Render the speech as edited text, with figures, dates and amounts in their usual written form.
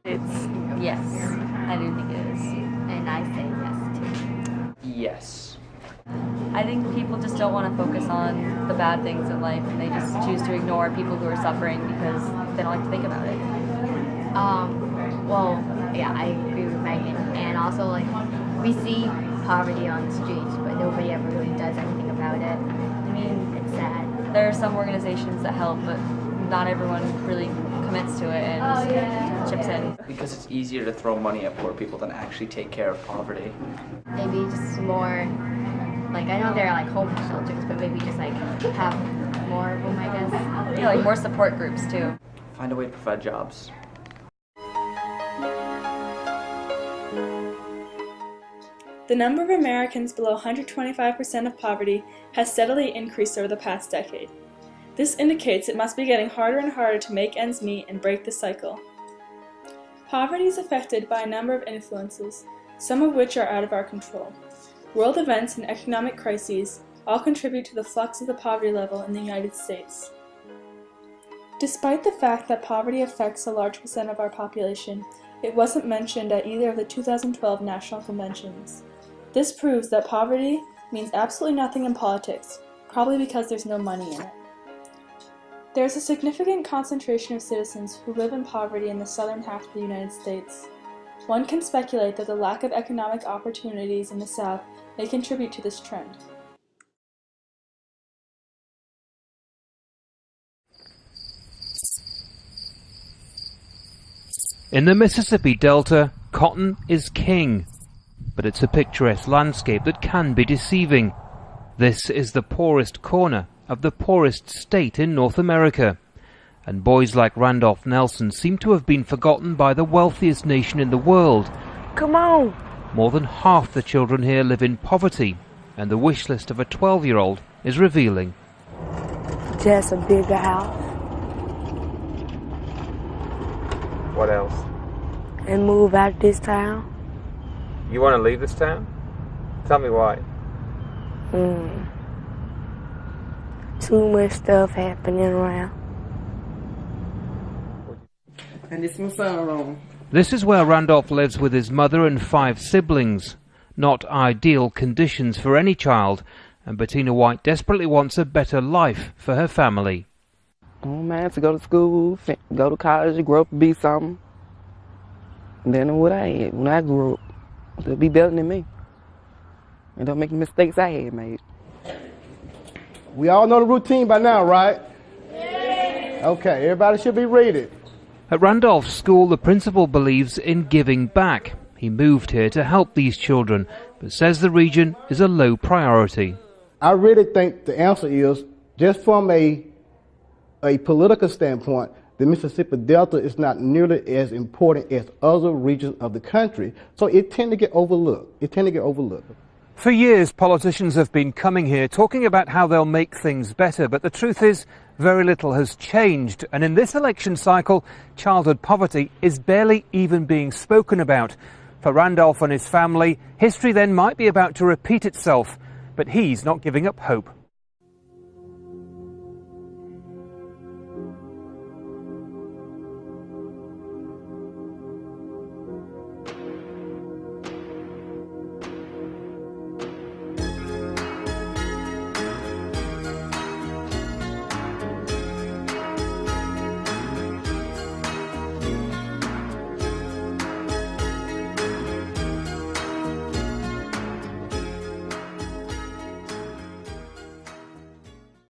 It's yes, I do think it is. And I say yes too. Yes. I think people just don't want to focus on the bad things in life, and they just choose to ignore people who are suffering because they don't like to think about it. Well, yeah, I agree with Megan. And also, like, we see poverty on the streets, but nobody ever really does anything about it. I mean, it's sad. There are some organizations that help, but not everyone really commits to it and chips in. Because it's easier to throw money at poor people than actually take care of poverty. Maybe just more, like, I know there are like homeless shelters, but maybe just like have more of them, I guess. Yeah, like more support groups too. Find a way to provide jobs. The number of Americans below 125% of poverty has steadily increased over the past decade. This indicates it must be getting harder and harder to make ends meet and break the cycle. Poverty is affected by a number of influences, some of which are out of our control. World events and economic crises all contribute to the flux of the poverty level in the United States. Despite the fact that poverty affects a large percent of our population, it wasn't mentioned at either of the 2012 national conventions. This proves that poverty means absolutely nothing in politics, probably because there's no money in it. There is a significant concentration of citizens who live in poverty in the southern half of the United States. One can speculate that the lack of economic opportunities in the South may contribute to this trend. In the Mississippi Delta, cotton is king, but it's a picturesque landscape that can be deceiving. This is the poorest corner of the poorest state in North America, and boys like Randolph Nelson seem to have been forgotten by the wealthiest nation in the world. Come on! More than half the children here live in poverty, and the wish list of a 12-year-old is revealing. Just a bigger house. What else? And move out this town. You want to leave this town? Tell me why. Too much stuff happening around. And it's my son room. This is where Randolph lives with his mother and 5 siblings. Not ideal conditions for any child, and Bettina White desperately wants a better life for her family. Oh man, to go to school, go to college, grow up and be something. And then what I had when I grew up, they'll be better than me. And don't make the mistakes I had made. We all know the routine by now, right? Yeah. Okay, everybody should be rated. At Randolph's school, the principal believes in giving back. He moved here to help these children, but says the region is a low priority. I really think the answer is, just from a political standpoint, the Mississippi Delta is not nearly as important as other regions of the country, so it tends to get overlooked. For years, politicians have been coming here talking about how they'll make things better, but the truth is very little has changed. And in this election cycle, childhood poverty is barely even being spoken about. For Randolph and his family, history then might be about to repeat itself, but he's not giving up hope.